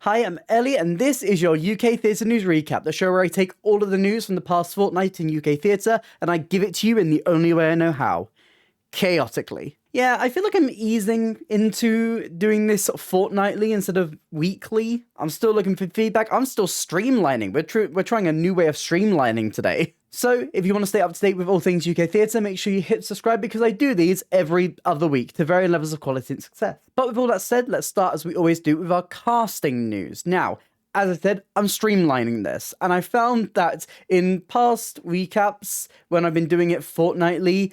Hi, I'm Elliot, and this is your UK Theatre News Recap, the show where I take all of the news from the past fortnight in UK theatre, and I give it to you in the only way I know how. Chaotically. Yeah, I feel like I'm easing into doing this sort of fortnightly instead of weekly. I'm still looking for feedback. I'm still streamlining. We're trying a new way of streamlining today. So, if you want to stay up to date with all things UK theatre, make sure you hit subscribe because I do these every other week to varying levels of quality and success. But with all that said, let's start as we always do with our casting news. Now, as I said, I'm streamlining this, and I found that in past recaps, when I've been doing it fortnightly,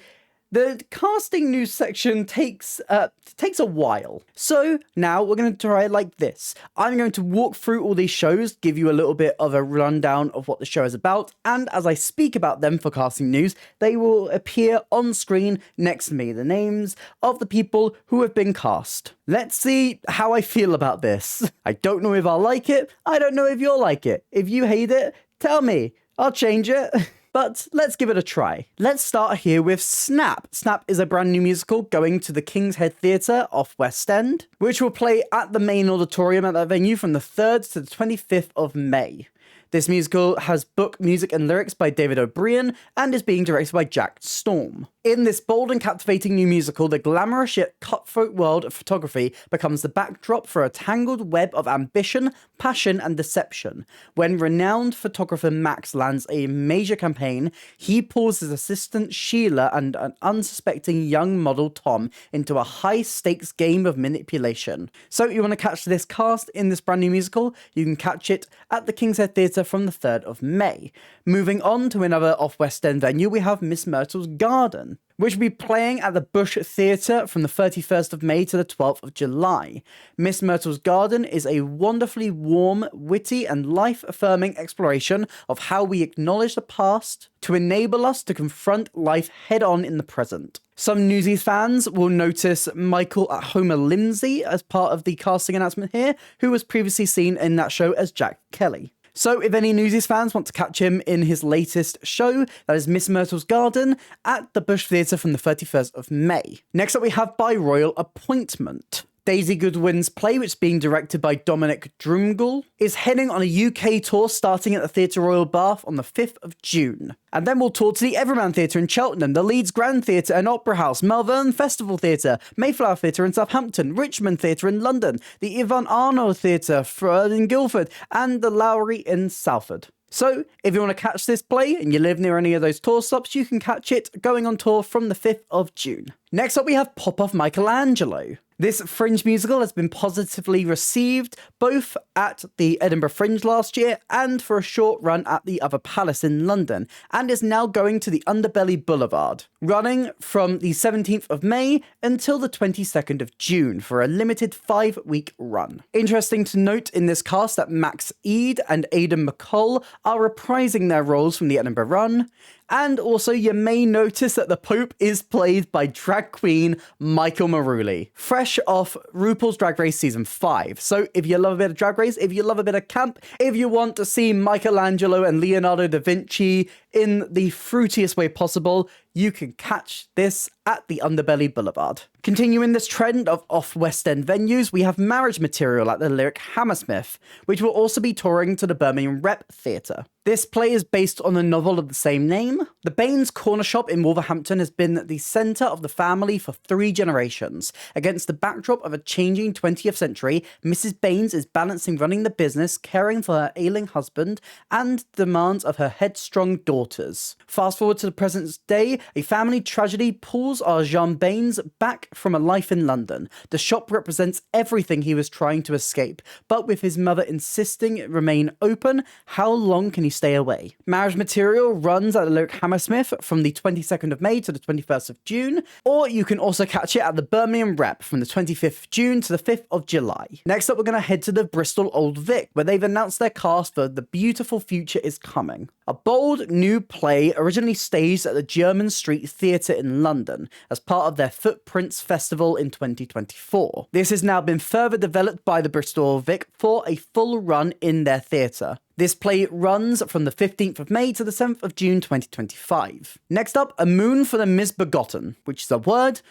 the casting news section takes a while. So now we're going to try it like this. I'm going to walk through all these shows, give you a little bit of a rundown of what the show is about, and as I speak about them for casting news, they will appear on screen next to me, the names of the people who have been cast. Let's see how I feel about this. I don't know if I'll like it. I don't know if you'll like it. If you hate it, tell me. I'll change it. But let's give it a try. Let's start here with Snap. Snap is a brand new musical going to the King's Head Theatre off West End, which will play at the main auditorium at that venue from the 3rd to the 25th of May. This musical has book, music and lyrics by David O'Brien and is being directed by Jack Storm. In this bold and captivating new musical, the glamorous yet cutthroat world of photography becomes the backdrop for a tangled web of ambition, passion and deception. When renowned photographer Max lands a major campaign, he pulls his assistant Sheila and an unsuspecting young model Tom into a high-stakes game of manipulation. So you want to catch this cast in this brand new musical? You can catch it at the King's Head Theatre from the 3rd of May. Moving on to another off-West End venue, we have Miss Myrtle's Garden, which will be playing at the Bush Theatre from the 31st of May to the 12th of July. Miss Myrtle's Garden is a wonderfully warm, witty, and life-affirming exploration of how we acknowledge the past to enable us to confront life head-on in the present. Some Newsies fans will notice Michael Homer Lindsay as part of the casting announcement here, who was previously seen in that show as Jack Kelly. So if any Newsies fans want to catch him in his latest show, that is Miss Myrtle's Garden at the Bush Theatre from the 31st of May. Next up we have By Royal Appointment. Daisy Goodwin's play, which is being directed by Dominic Drumgoole, is heading on a UK tour starting at the Theatre Royal Bath on the 5th of June. And then we'll tour to the Everyman Theatre in Cheltenham, the Leeds Grand Theatre and Opera House, Malvern Festival Theatre, Mayflower Theatre in Southampton, Richmond Theatre in London, the Yvonne Arnaud Theatre in Guildford, and the Lowry in Salford. So, if you want to catch this play and you live near any of those tour stops, you can catch it going on tour from the 5th of June. Next up we have Pop-Off Michelangelo. This Fringe musical has been positively received both at the Edinburgh Fringe last year and for a short run at the Other Palace in London, and is now going to the Underbelly Boulevard, running from the 17th of May until the 22nd of June for a limited 5-week run. Interesting to note in this cast that Max Eade and Aidan McCall are reprising their roles from the Edinburgh run, and also you may notice that the Pope is played by drag queen Michael Maruli, fresh off RuPaul's Drag Race Season 5. So if you love a bit of Drag Race, if you love a bit of camp, if you want to see Michelangelo and Leonardo da Vinci in the fruitiest way possible, you can catch this at the Underbelly Boulevard. Continuing this trend of off-West End venues, we have Marriage Material at the Lyric Hammersmith, which will also be touring to the Birmingham Rep Theatre. This play is based on a novel of the same name. The Baines Corner Shop in Wolverhampton has been the centre of the family for 3 generations. Against the backdrop of a changing 20th century, Mrs. Baines is balancing running the business, caring for her ailing husband, and the demands of her headstrong daughters. Fast forward to the present day, a family tragedy pulls our Jean Baines back from a life in London. The shop represents everything he was trying to escape, but with his mother insisting it remain open, how long can he stay away? Marriage Material runs at the Lyric Hammersmith from the 22nd of May to the 21st of June, or you can also catch it at the Birmingham Rep from the 25th of June to the 5th of July. Next up, we're going to head to the Bristol Old Vic, where they've announced their cast for The Beautiful Future is Coming, a bold new play originally staged at the German Street Theatre in London as part of their Footprints Festival in 2024. This has now been further developed by the Bristol Old Vic for a full run in their theatre. This play runs from the 15th of May to the 7th of June 2025. Next up, A Moon for the Misbegotten, which is a word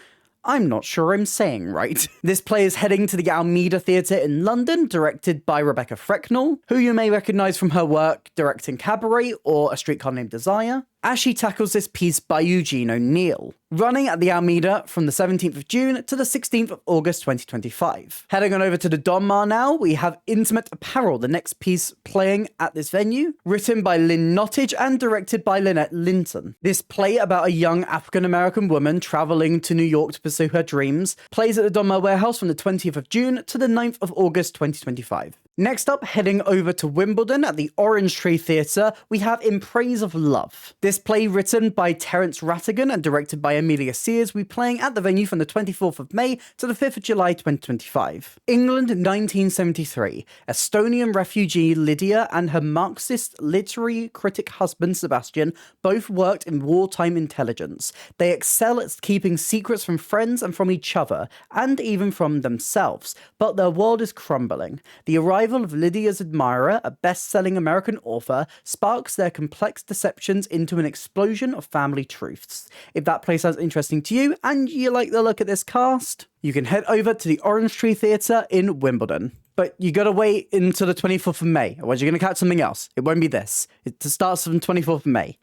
I'm not sure I'm saying right. This play is heading to the Almeida Theatre in London, directed by Rebecca Frecknell, who you may recognise from her work directing Cabaret or A Streetcar Named Desire, as she tackles this piece by Eugene O'Neill, running at the Almeida from the 17th of June to the 16th of August 2025. Heading on over to the Donmar now, we have Intimate Apparel, the next piece playing at this venue, written by Lynn Nottage and directed by Lynette Linton. This play about a young African-American woman travelling to New York to pursue her dreams plays at the Donmar Warehouse from the 20th of June to the 9th of August 2025. Next up, heading over to Wimbledon at the Orange Tree Theatre, we have In Praise of Love. This play, written by Terence Rattigan and directed by Amelia Sears, will be playing at the venue from the 24th of May to the 5th of July 2025. England 1973. Estonian refugee Lydia and her Marxist literary critic husband Sebastian both worked in wartime intelligence. They excel at keeping secrets from friends and from each other, and even from themselves, but their world is crumbling. The arrival of Lydia's admirer, a best-selling American author, sparks their complex deceptions into an explosion of family truths. If that play sounds interesting to you, and you like the look at this cast, you can head over to the Orange Tree Theatre in Wimbledon. But you gotta wait until the 24th of May, otherwise you're gonna catch something else. It won't be this. It starts on 24th of May.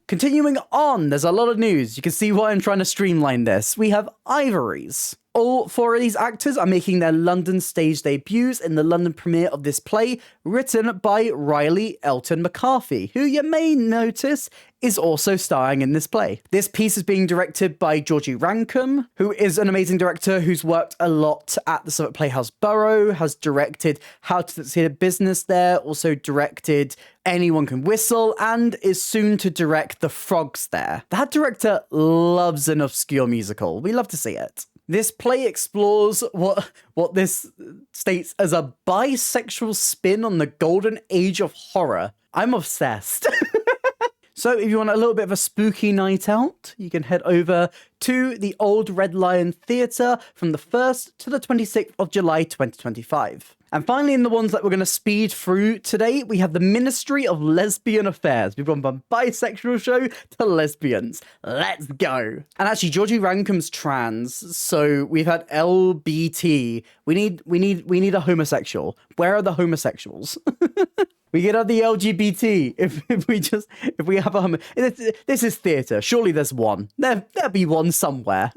Continuing on, there's a lot of news. You can see why I'm trying to streamline this. We have Ivories. All four of these actors are making their London stage debuts in the London premiere of this play, written by Riley Elton McCarthy, who you may notice is also starring in this play. This piece is being directed by Georgie Rankum, who is an amazing director who's worked a lot at the Southwark Playhouse Borough, has directed How to Succeed in Business there, also directed Anyone Can Whistle, and is soon to direct The Frogs there. That director loves an obscure musical. We love to see it. This play explores what this states as a bisexual spin on the golden age of horror. I'm obsessed. So if you want a little bit of a spooky night out, you can head over to the Old Red Lion Theatre from the 1st to the 26th of July 2025. And finally, in the ones that we're going to speed through today, we have the Ministry of Lesbian Affairs. We've gone from bisexual show to lesbians. Let's go. And actually, Georgie Rankum's trans, so we've had LBT. We need a homosexual. Where are the homosexuals? We could have the LGBT if we have a homo. This is theatre. Surely there's one. There'll be one somewhere.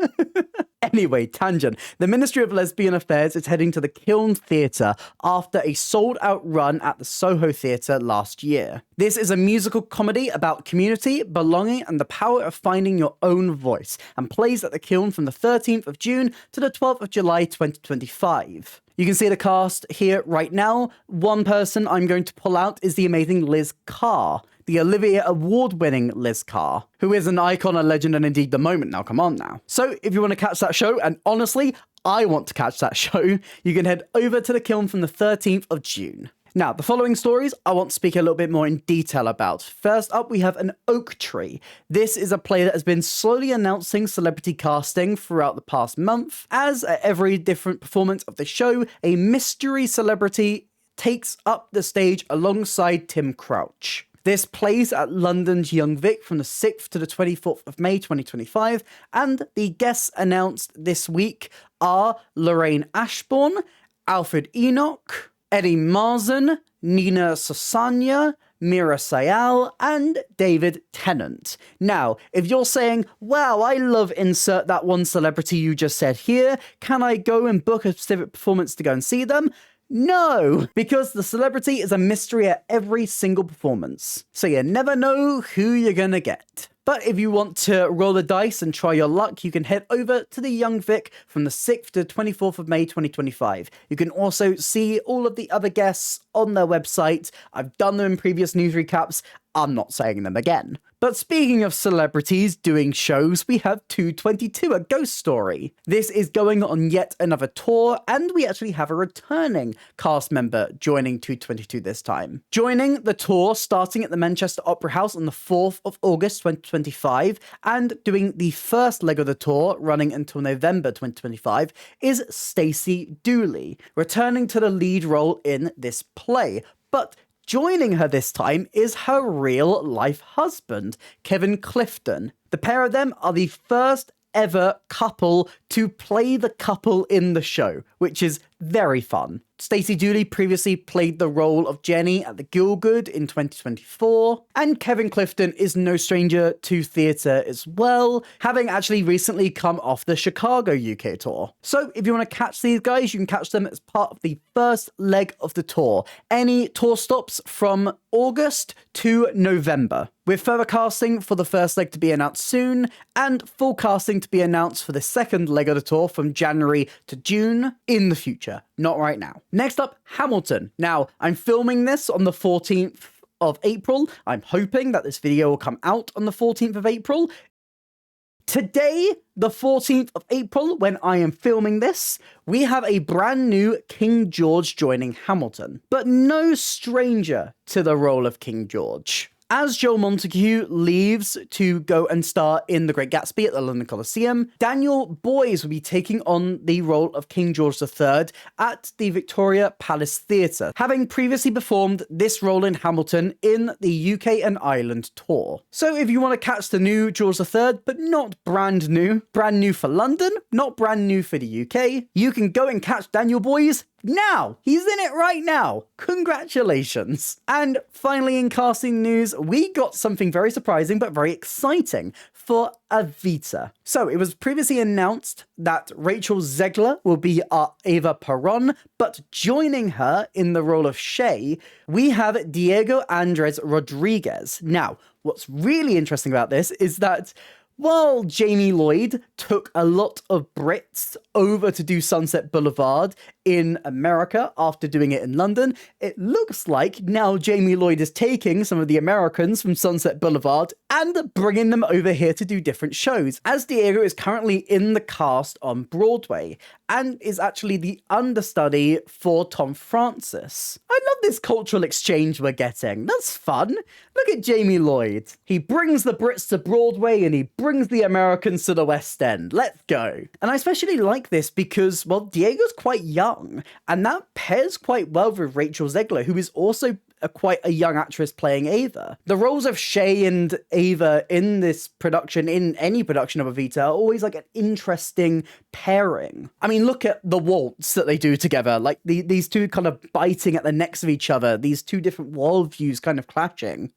Anyway, tangent. The Ministry of Lesbian Affairs is heading to the Kiln Theatre after a sold-out run at the Soho Theatre last year. This is a musical comedy about community, belonging, and the power of finding your own voice, and plays at the Kiln from the 13th of June to the 12th of July 2025. You can see the cast here right now. One person I'm going to pull out is the amazing Liz Carr, the Olivier Award-winning Liz Carr, who is an icon, a legend, and indeed the moment now. Come on now. So if you want to catch that show, and honestly, I want to catch that show, you can head over to the Kiln from the 13th of June. Now, the following stories I want to speak a little bit more in detail about. First up, we have An Oak Tree. This is a play that has been slowly announcing celebrity casting throughout the past month, as at every different performance of the show, a mystery celebrity takes up the stage alongside Tim Crouch. This plays at London's Young Vic from the 6th to the 24th of May 2025, and the guests announced this week are Lorraine Ashbourne, Alfred Enoch, Eddie Marzen, Nina Sosanya, Mira Sayal, and David Tennant. Now, if you're saying, wow, I love insert that one celebrity you just said here, can I go and book a specific performance to go and see them? No, because the celebrity is a mystery at every single performance, so you never know who you're gonna get. But if you want to roll the dice and try your luck, you can head over to the Young Vic from the 6th to 24th of May 2025. You can also see all of the other guests on their website. I've done them in previous news recaps. I'm not saying them again. But speaking of celebrities doing shows, we have 222, a ghost story. This is going on yet another tour, and we actually have a returning cast member joining 222 this time. Joining the tour, starting at the Manchester Opera House on the 4th of August 2025, and doing the first leg of the tour, running until November 2025, is Stacey Dooley, returning to the lead role in this play. But joining her this time is her real-life husband, Kevin Clifton. The pair of them are the first ever couple to play the couple in the show, which is very fun. Stacey Dooley previously played the role of Jenny at the Gielgud in 2024, and Kevin Clifton is no stranger to theatre as well, having actually recently come off the Chicago UK tour. So if you want to catch these guys, you can catch them as part of the first leg of the tour. Any tour stops from August to November, with further casting for the first leg to be announced soon, and full casting to be announced for the second leg of the tour from January to June in the future, not right now. Next up, Hamilton. Now, I'm filming this on the 14th of April. I'm hoping that this video will come out on the 14th of April. Today, the 14th of April, when I am filming this, we have a brand new King George joining Hamilton, but no stranger to the role of King George. As Joel Montague leaves to go and star in The Great Gatsby at the London Coliseum, Daniel Boyes will be taking on the role of King George III at the Victoria Palace Theatre, having previously performed this role in Hamilton in the UK and Ireland tour. So if you want to catch the new George III, but not brand new for London, not brand new for the UK, you can go and catch Daniel Boyes now. He's in it right now. Congratulations. And finally, in casting news, we got something very surprising but very exciting for Evita. So it was previously announced that Rachel Zegler will be our Eva Perón, but joining her in the role of Shay, we have Diego Andres Rodriguez. Now, what's really interesting about this is that while Jamie Lloyd took a lot of Brits over to do Sunset Boulevard in America after doing it in London, it looks like now Jamie Lloyd is taking some of the Americans from Sunset Boulevard and bringing them over here to do different shows, as Diego is currently in the cast on Broadway and is actually the understudy for Tom Francis. I love this cultural exchange we're getting. That's fun. Look at Jamie Lloyd. He brings the Brits to Broadway and he brings the Americans to the West End. Let's go. And I especially like this because, well, Diego's quite young, and that pairs quite well with Rachel Zegler, who is also quite a young actress playing Ava. The roles of Shay and Ava in this production, in any production of Evita, are always like an interesting pairing. I mean, look at the waltz that they do together, like these two kind of biting at the necks of each other, these two different worldviews kind of clashing.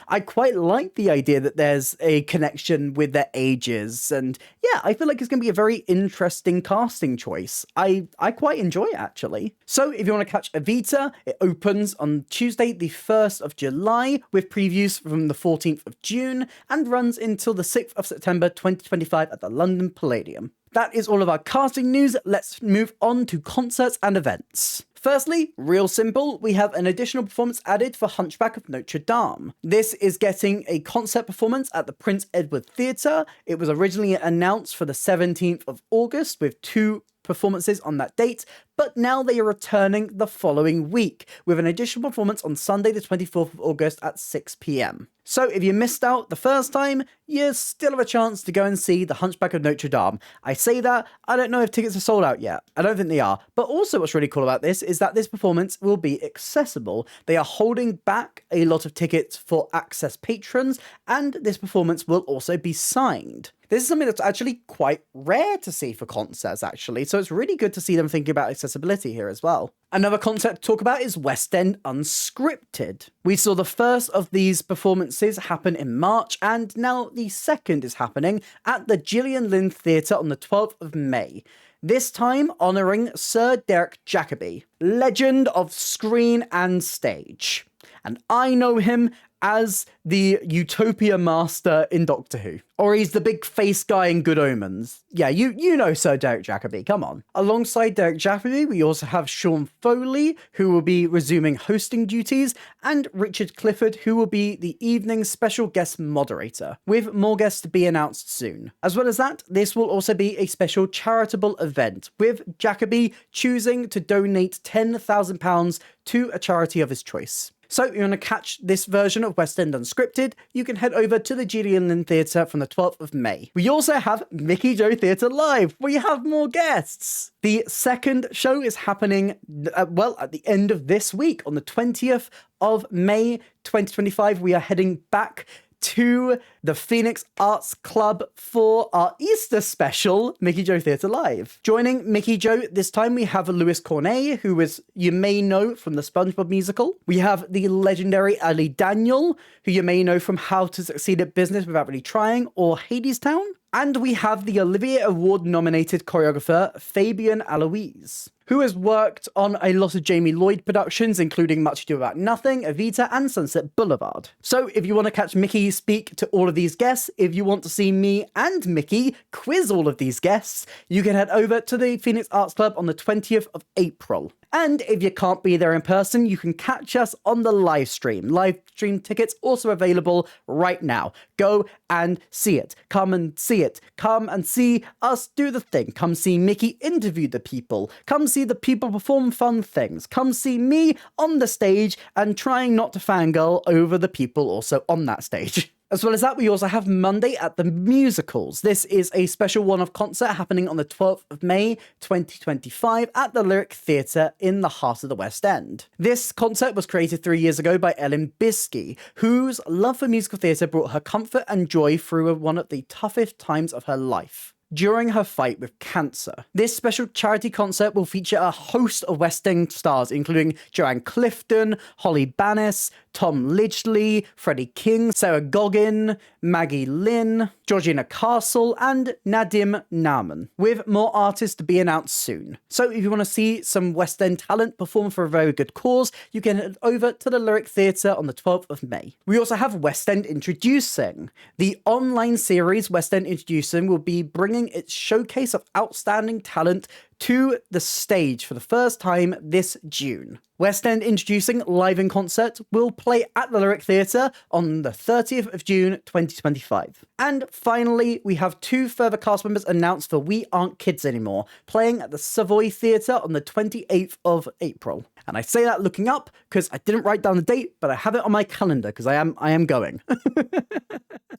I quite like the idea that there's a connection with their ages, and yeah, I feel like it's going to be a very interesting casting choice. I quite enjoy it, actually. So if you want to catch Evita, it opens on Tuesday the 1st of July, with previews from the 14th of June, and runs until the 6th of September 2025 at the London Palladium. That is all of our casting news. Let's move on to concerts and events. Firstly, real simple, we have an additional performance added for Hunchback of Notre Dame. This is getting a concert performance at the Prince Edward Theatre. It was originally announced for the 17th of August with 2 performances on that date, but now they are returning the following week with an additional performance on Sunday the 24th of August at 6 p.m. So if you missed out the first time, you still have a chance to go and see The Hunchback of Notre Dame. I say that, I don't know if tickets are sold out yet. I don't think they are. But also what's really cool about this is that this performance will be accessible. They are holding back a lot of tickets for access patrons, and this performance will also be signed. This is something that's actually quite rare to see for concerts, actually, so it's really good to see them thinking about accessibility here as well. Another concept to talk about is West End Unscripted. We saw the first of these performances happen in March, and now the second is happening at the Gillian Lynn Theatre on the 12th of May. This time honouring Sir Derek Jacobi, legend of screen and stage. And I know him as the Utopia Master in Doctor Who. Or he's the big face guy in Good Omens. Yeah, you know Sir Derek Jacobi, come on. Alongside Derek Jacobi, we also have Sean Foley, who will be resuming hosting duties, and Richard Clifford, who will be the evening's special guest moderator, with more guests to be announced soon. As well as that, this will also be a special charitable event, with Jacobi choosing to donate £10,000 to a charity of his choice. So if you want to catch this version of West End Unscripted, you can head over to the Gillian Lynn Theatre from the 12th of May. We also have Mickey Joe Theatre Live, where you have more guests. The second show is happening, at the end of this week, on the 20th of May 2025. We are heading back to the Phoenix Arts Club for our Easter special, Mickey Joe Theatre Live. Joining Mickey Joe this time, we have Louis Cornet, who you may know from the SpongeBob musical. We have the legendary Ali Daniel, who you may know from How to Succeed at Business Without Really Trying or Hadestown. And we have the Olivier Award-nominated choreographer, Fabian Aloise, who has worked on a lot of Jamie Lloyd productions, including Much Ado About Nothing, Evita, and Sunset Boulevard. So if you want to catch Mickey speak to all of these guests, if you want to see me and Mickey quiz all of these guests, you can head over to the Phoenix Arts Club on the 20th of April. And if you can't be there in person, you can catch us on the live stream. Live stream tickets also available right now. Go and see it. Come and see it. Come and see us do the thing. Come see Mickey interview the people. Come see the people perform fun things. Come see me on the stage and trying not to fangirl over the people also on that stage. As well as that, we also have Monday at the Musicals. This is a special one-off concert happening on the 12th of May, 2025 at the Lyric Theatre in the heart of the West End. This concert was created 3 years ago by Ellen Biskey, whose love for musical theatre brought her comfort and joy through one of the toughest times of her life, during her fight with cancer. This special charity concert will feature a host of West End stars, including Joanne Clifton, Holly Bannis, Tom Lidgley, Freddie King, Sarah Goggin, Maggie Lynn, Georgina Castle, and Nadim Naaman, with more artists to be announced soon. So if you want to see some West End talent perform for a very good cause, you can head over to the Lyric Theatre on the 12th of May. We also have West End Introducing. The online series West End Introducing will be bringing its showcase of outstanding talent to the stage for the first time this June. West End Introducing live in concert will play at the Lyric Theatre on the 30th of June 2025. And finally, we have 2 further cast members announced for We Aren't Kids Anymore, playing at the Savoy Theatre on the 28th of April. And I say that looking up because I didn't write down the date, but I have it on my calendar because I am going.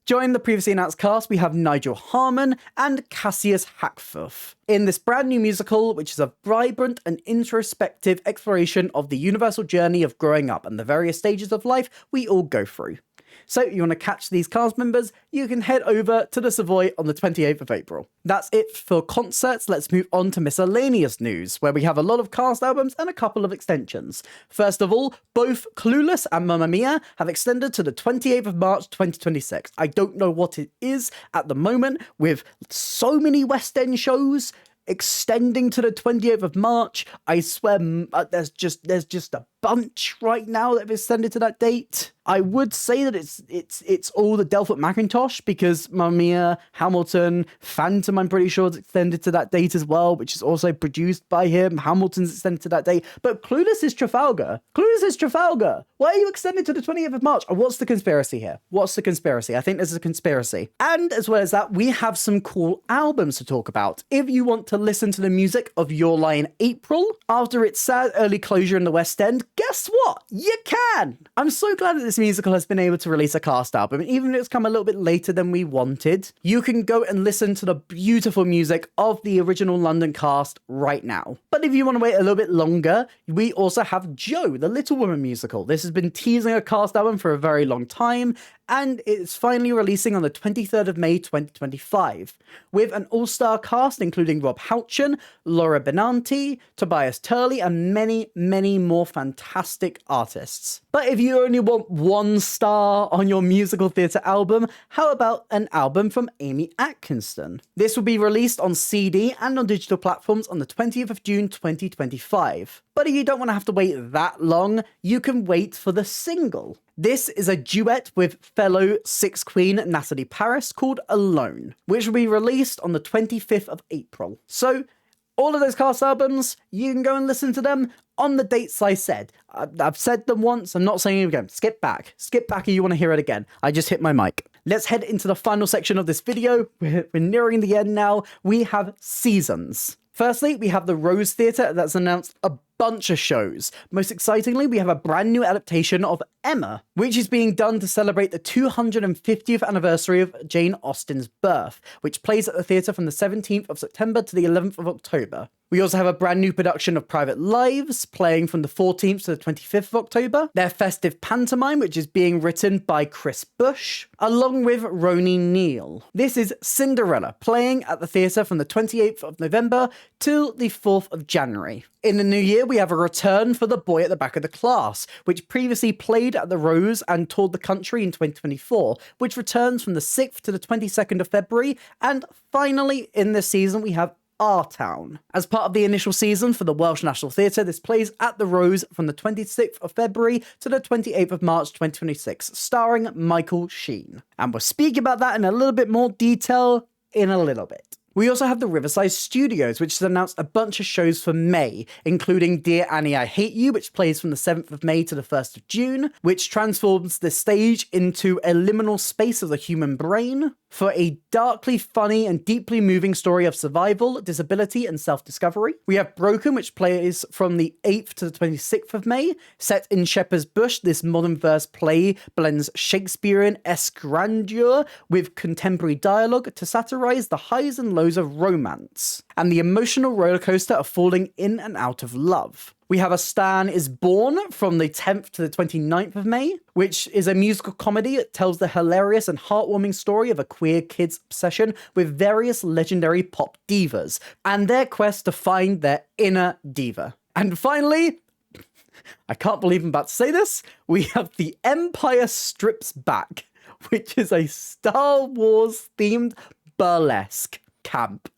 Joining the previously announced cast, we have Nigel Harmon and Cassius Hackforth in this brand new musical, which is a vibrant and introspective exploration of the universal journey of growing up and the various stages of life we all go through. So if you want to catch these cast members, you can head over to the Savoy on the 28th of April. That's it for concerts. Let's move on to miscellaneous news, where we have a lot of cast albums and a couple of extensions. First of all, both Clueless and Mamma Mia have extended to the 28th of March 2026. I don't know what it is at the moment, with so many West End shows extending to the 28th of March. I swear there's just a bunch right now that have extended to that date. I would say that it's all the Delphut Mackintosh, because Mamma Mia, Hamilton, Phantom, I'm pretty sure is extended to that date as well, which is also produced by him. Hamilton's extended to that date, but Clueless is Trafalgar. Clueless is Trafalgar. Why are you extended to the 20th of March? What's the conspiracy here? What's the conspiracy? I think there's a conspiracy. And as well as that, we have some cool albums to talk about. If you want to listen to the music of Your Lie in April, after its sad early closure in the West End, guess what? You can! I'm so glad that this musical has been able to release a cast album, and even if it's come a little bit later than we wanted, you can go and listen to the beautiful music of the original London cast right now. But if you want to wait a little bit longer, we also have Joe, the Little Women musical. This has been teasing a cast album for a very long time, and it's finally releasing on the 23rd of May 2025, with an all-star cast including Rob Houchen, Laura Benanti, Tobias Turley, and many, many more fantastic artists. But if you only want 1 star on your musical theatre album, how about an album from Amy Atkinson? This will be released on CD and on digital platforms on the 20th of June 2025. But if you don't want to have to wait that long, you can wait for the single. This is a duet with fellow Six Queen Natalie Paris called Alone, which will be released on the 25th of April. So all of those cast albums, you can go and listen to them on the dates I said. I've said them once, I'm not saying it again. Skip back if you want to hear it again. I just hit my mic. Let's head into the final section of this video. We're nearing the end now. We have seasons. Firstly, we have the Rose Theatre that's announced a bunch of shows. Most excitingly, we have a brand new adaptation of Emma, which is being done to celebrate the 250th anniversary of Jane Austen's birth, which plays at the theatre from the 17th of September to the 11th of October. We also have a brand new production of Private Lives, playing from the 14th to the 25th of October. Their festive pantomime, which is being written by Chris Bush, along with Roni Neal. This is Cinderella, playing at the theatre from the 28th of November till the 4th of January. In the new year, we have a return for The Boy at the Back of the Class, which previously played at the Rose and toured the country in 2024, which returns from the 6th to the 22nd of February. And finally, in this season, we have Our Town. As part of the initial season for the Welsh National Theatre, this plays at the Rose from the 26th of February to the 28th of March 2026, starring Michael Sheen. And we'll speak about that in a little bit more detail in a little bit. We also have the Riverside Studios, which has announced a bunch of shows for May, including Dear Annie, I Hate You, which plays from the 7th of May to the 1st of June, which transforms the stage into a liminal space of the human brain for a darkly funny and deeply moving story of survival, disability, and self-discovery. We have Broken, which plays from the 8th to the 26th of May. Set in Shepherd's Bush, this modern verse play blends Shakespearean-esque grandeur with contemporary dialogue to satirize the highs and lows of romance and the emotional rollercoaster of falling in and out of love. We have A Stan is Born from the 10th to the 29th of May, which is a musical comedy that tells the hilarious and heartwarming story of a queer kid's obsession with various legendary pop divas and their quest to find their inner diva. And finally, I can't believe I'm about to say this, we have The Empire Strips Back, which is a Star Wars themed burlesque camp.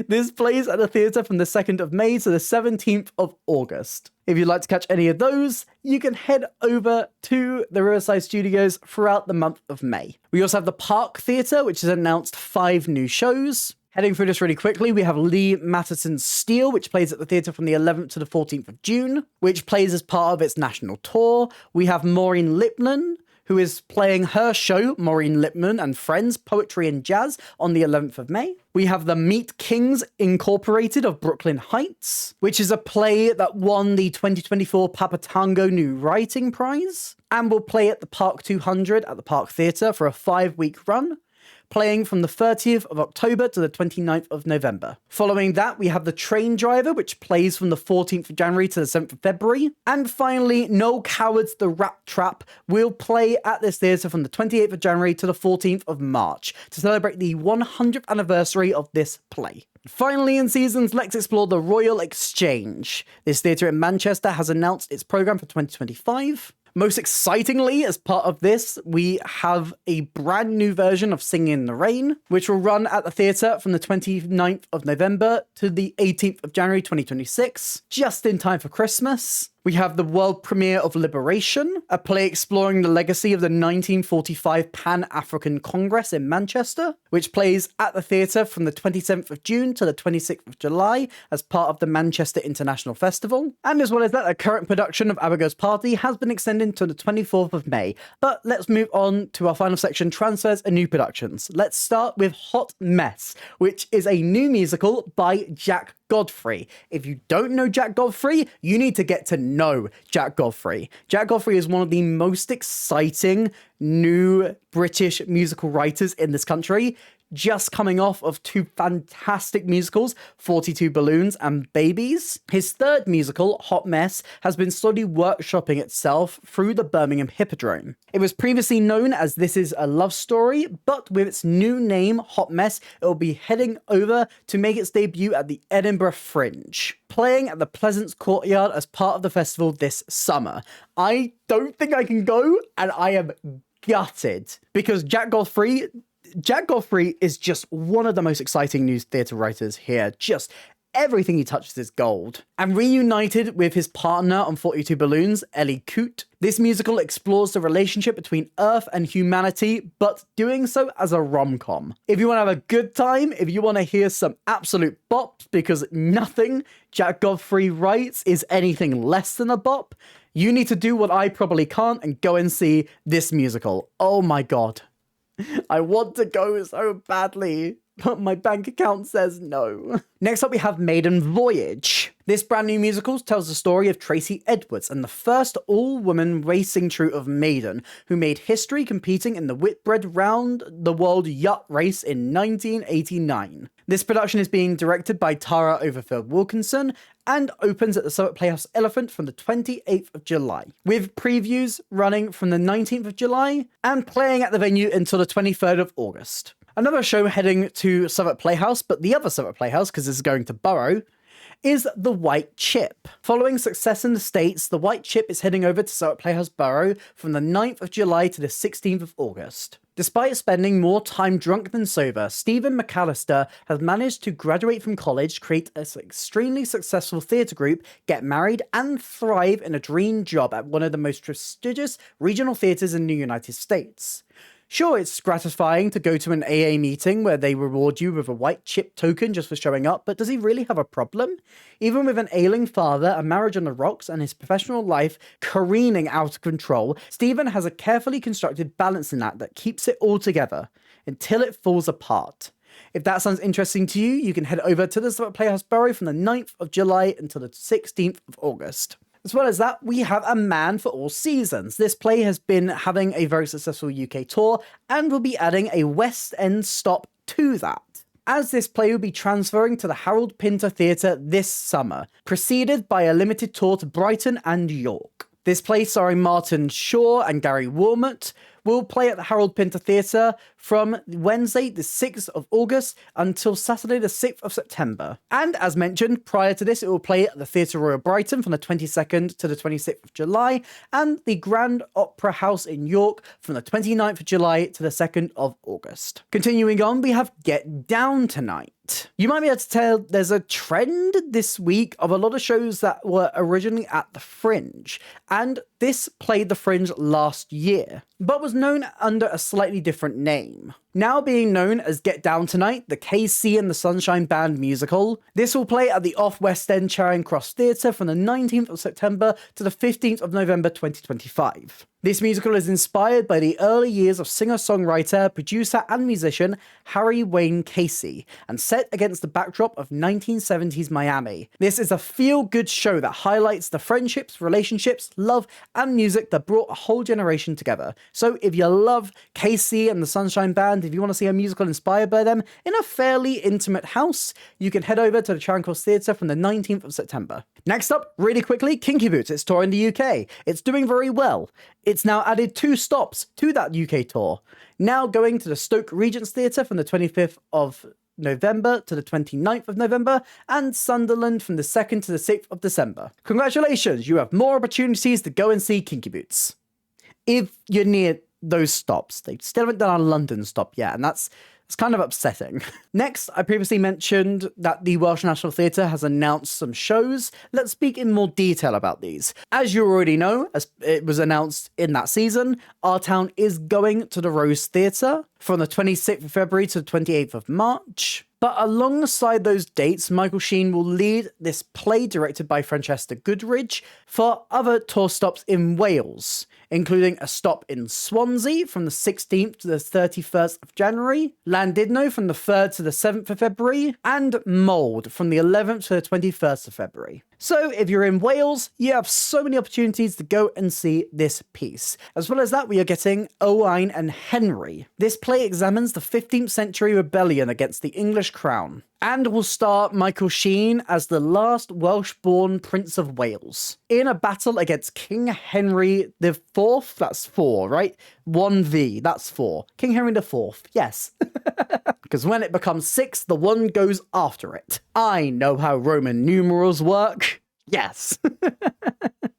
This plays at the theatre from the 2nd of May to the 17th of August. If you'd like to catch any of those, you can head over to the Riverside Studios throughout the month of May. We also have the Park Theatre, which has announced 5 new shows. Heading through this really quickly, we have Lee Matterson's Steel, which plays at the theatre from the 11th to the 14th of June, which plays as part of its national tour. We have Maureen Lipman, who is playing her show, Maureen Lipman and Friends, Poetry and Jazz, on the 11th of May. We have the Meet Kings Incorporated of Brooklyn Heights, which is a play that won the 2024 Papatango New Writing Prize, and will play at the Park 200 at the Park Theatre for a 5-week run, playing from the 30th of October to the 29th of November. Following that, we have The Train Driver, which plays from the 14th of January to the 7th of February. And finally, Noel Coward's The Rat Trap will play at this theatre from the 28th of January to the 14th of March to celebrate the 100th anniversary of this play. Finally, in seasons, let's explore the Royal Exchange. This theatre in Manchester has announced its programme for 2025. Most excitingly, as part of this, we have a brand new version of Singing in the Rain, which will run at the theatre from the 29th of November to the 18th of January 2026, just in time for Christmas. We have the world premiere of Liberation, a play exploring the legacy of the 1945 Pan-African Congress in Manchester, which plays at the theatre from the 27th of June to the 26th of July as part of the Manchester International Festival. And as well as that, a current production of Abigail's Party has been extended to the 24th of May. But let's move on to our final section, transfers and new productions. Let's start with Hot Mess, which is a new musical by Jack Godfrey. If you don't know Jack Godfrey, you need to get to know Jack Godfrey. Jack Godfrey is one of the most exciting new British musical writers in this country, just coming off of 2 fantastic musicals, 42 Balloons and Babies. His 3rd musical, Hot Mess, has been slowly workshopping itself through the Birmingham Hippodrome. It was previously known as This Is a Love Story, but with its new name, Hot Mess, it will be heading over to make its debut at the Edinburgh Fringe, playing at the Pleasance Courtyard as part of the festival this summer. I don't think I can go, and I am gutted, because Jack Godfrey is just one of the most exciting new theatre writers here. Just everything he touches is gold. And reunited with his partner on 42 Balloons, Ellie Coote, this musical explores the relationship between Earth and humanity, but doing so as a rom-com. If you want to have a good time, if you want to hear some absolute bops, because nothing Jack Godfrey writes is anything less than a bop, you need to do what I probably can't and go and see this musical. Oh my god. I want to go so badly. but my bank account says no. Next up, we have Maiden Voyage. This brand new musical tells the story of Tracy Edwards and the first all-woman racing troupe of Maiden, who made history competing in the Whitbread Round the World Yacht Race in 1989. This production is being directed by Tara Overfield Wilkinson and opens at the Southwark Playhouse Elephant from the 28th of July, with previews running from the 19th of July and playing at the venue until the 23rd of August. Another show heading to Southwark Playhouse, but the other Southwark Playhouse, because this is going to Borough, is The White Chip. Following success in the States, The White Chip is heading over to Southwark Playhouse Borough from the 9th of July to the 16th of August. Despite spending more time drunk than sober, Stephen McAllister has managed to graduate from college, create an extremely successful theatre group, get married, and thrive in a dream job at one of the most prestigious regional theatres in the United States. Sure, it's gratifying to go to an AA meeting where they reward you with a white chip token just for showing up, but does he really have a problem? Even with an ailing father, a marriage on the rocks, and his professional life careening out of control, Stephen has a carefully constructed balancing act that keeps it all together, until it falls apart. If that sounds interesting to you, you can head over to the Southwark Playhouse Borough from the 9th of July until the 16th of August. As well as that, we have A Man for All Seasons. This play has been having a very successful UK tour and will be adding a West End stop to that, as this play will be transferring to the Harold Pinter Theatre this summer, preceded by a limited tour to Brighton and York. This play, starring Martin Shaw and Gary Wilmot, will play at the Harold Pinter Theatre from Wednesday the 6th of August until Saturday the 6th of September. And as mentioned, prior to this, it will play at the Theatre Royal Brighton from the 22nd to the 26th of July and the Grand Opera House in York from the 29th of July to the 2nd of August. Continuing on, we have Get Down Tonight. You might be able to tell there's a trend this week of a lot of shows that were originally at the Fringe, and this played the Fringe last year, but was known under a slightly different name. Now being known as Get Down Tonight, the KC and the Sunshine Band musical, this will play at the Off West End Charing Cross Theatre from the 19th of September to the 15th of November 2025. This musical is inspired by the early years of singer-songwriter, producer and musician Harry Wayne Casey, and set against the backdrop of 1970s Miami. This is a feel-good show that highlights the friendships, relationships, love and music that brought a whole generation together. So if you love Casey and the Sunshine Band, if you want to see a musical inspired by them in a fairly intimate house, you can head over to the Charing Cross Theatre from the 19th of September. Next up, really quickly, Kinky Boots. It's touring the UK. It's doing very well. It's now added 2 stops to that UK tour. Now going to the Stoke Regents Theatre from the 25th of November to the 29th of November, and Sunderland from the 2nd to the 6th of December. Congratulations, you have more opportunities to go and see Kinky Boots, if you're near those stops. They still haven't done a London stop yet, and that's kind of upsetting. Next, I previously mentioned that the Welsh National Theatre has announced some shows. Let's speak in more detail about these. As you already know, as it was announced in that season, Our Town is going to the Rose Theatre from the 26th of February to the 28th of March. But alongside those dates, Michael Sheen will lead this play directed by Francesca Goodridge for other tour stops in Wales, including a stop in Swansea from the 16th to the 31st of January, Llandudno from the 3rd to the 7th of February, and Mold from the 11th to the 21st of February. So if you're in Wales, you have so many opportunities to go and see this piece. As well as that, we are getting Owain and Henry. This play examines the 15th century rebellion against the English crown, and will star Michael Sheen as the last Welsh-born Prince of Wales in a battle against King Henry IV. That's 4, right? 1V, that's 4. King Henry IV, yes. Because when it becomes 6, the 1 goes after it. I know how Roman numerals work. Yes.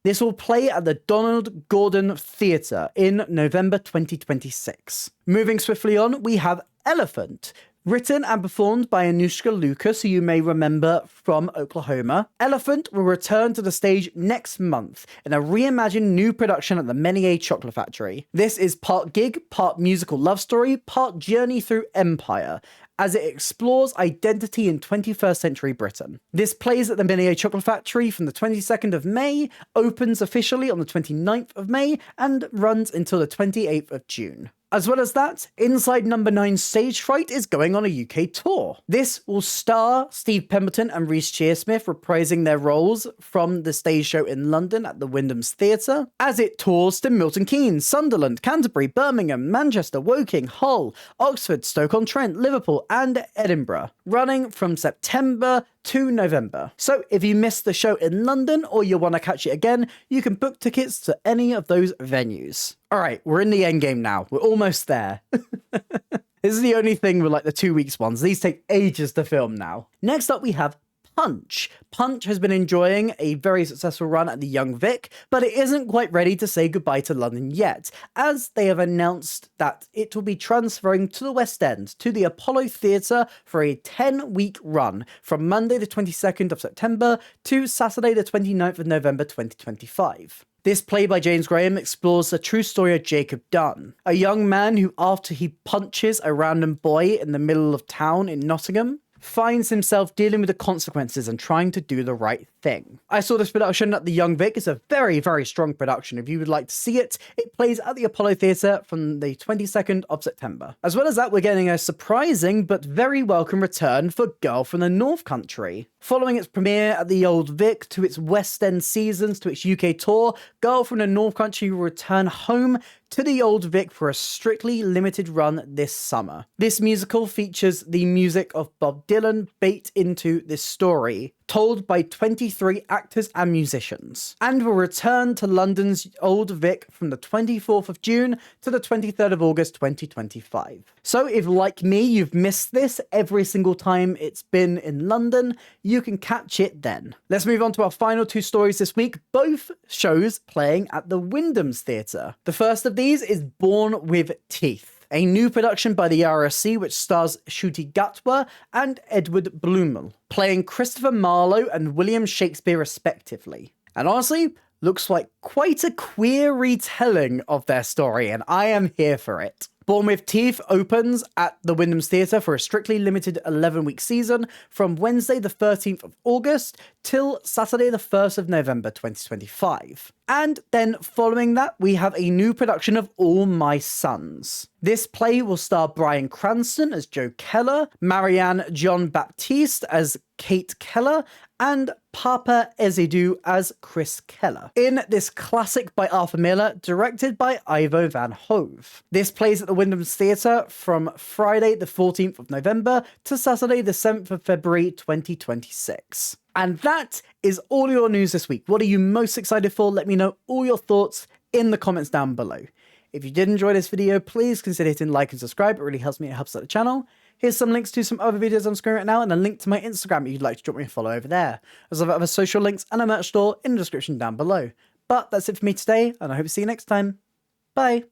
This will play at the Donald Gordon Theatre in November 2026. Moving swiftly on, we have Elephant. Written and performed by Anushka Lucas, who you may remember from Oklahoma, Elephant will return to the stage next month in a reimagined new production at the Meir Chocolate Factory. This is part gig, part musical love story, part journey through empire, as it explores identity in 21st century Britain. This plays at the Meir Chocolate Factory from the 22nd of May, opens officially on the 29th of May, and runs until the 28th of June. As well as that, Inside Number 9 Stage Fright is going on a UK tour. This will star Steve Pemberton and Reece Shearsmith reprising their roles from the stage show in London at the Wyndham's Theatre, as it tours to Milton Keynes, Sunderland, Canterbury, Birmingham, Manchester, Woking, Hull, Oxford, Stoke-on-Trent, Liverpool and Edinburgh, running from September to November. So if you missed the show in London or you want to catch it again, you can book tickets to any of those venues. Alright, we're in the end game now. We're almost there. This is the only thing with like the 2 weeks ones. These take ages to film now. Next up we have Punch. Punch has been enjoying a very successful run at the Young Vic, but it isn't quite ready to say goodbye to London yet, as they have announced that it will be transferring to the West End, to the Apollo Theatre for a 10-week run from Monday the 22nd of September to Saturday the 29th of November 2025. This play by James Graham explores the true story of Jacob Dunn, a young man who, after he punches a random boy in the middle of town in Nottingham, finds himself dealing with the consequences and trying to do the right thing. I saw this production at the Young Vic. It's a very, very strong production. If you would like to see it, it plays at the Apollo Theatre from the 22nd of September. As well as that, we're getting a surprising but very welcome return for Girl from the North Country. Following its premiere at the Old Vic to its West End seasons to its UK tour, Girl from the North Country will return home to the Old Vic for a strictly limited run this summer. This musical features the music of Bob Dylan baked into this story, told by 23 actors and musicians, and will return to London's Old Vic from the 24th of June to the 23rd of August 2025. So if, like me, you've missed this every single time it's been in London, you can catch it then. Let's move on to our final two stories this week, both shows playing at the Wyndham's Theatre. The first of these is Born with Teeth, a new production by the RSC which stars Ncuti Gatwa and Edward Blumel, playing Christopher Marlowe and William Shakespeare respectively. And honestly, looks like quite a queer retelling of their story, and I am here for it. Born with Teeth opens at the Wyndham's Theatre for a strictly limited 11-week season from Wednesday the 13th of August till Saturday the 1st of November 2025. And then following that, we have a new production of All My Sons. This play will star Bryan Cranston as Joe Keller, Marianne John Baptiste as Kate Keller, and Papa Ezeidu as Chris Keller, in this classic by Arthur Miller, directed by Ivo van Hove. This plays at the Wyndham's Theatre from Friday the 14th of November to Saturday the 7th of February 2026. And that is all your news this week. What are you most excited for? Let me know all your thoughts in the comments down below. If you did enjoy this video, please consider hitting like and subscribe. It really helps me, it helps out the channel. Here's some links to some other videos on screen right now and a link to my Instagram if you'd like to drop me a follow over there. There's other social links and a merch store in the description down below. But that's it for me today, and I hope to see you next time. Bye!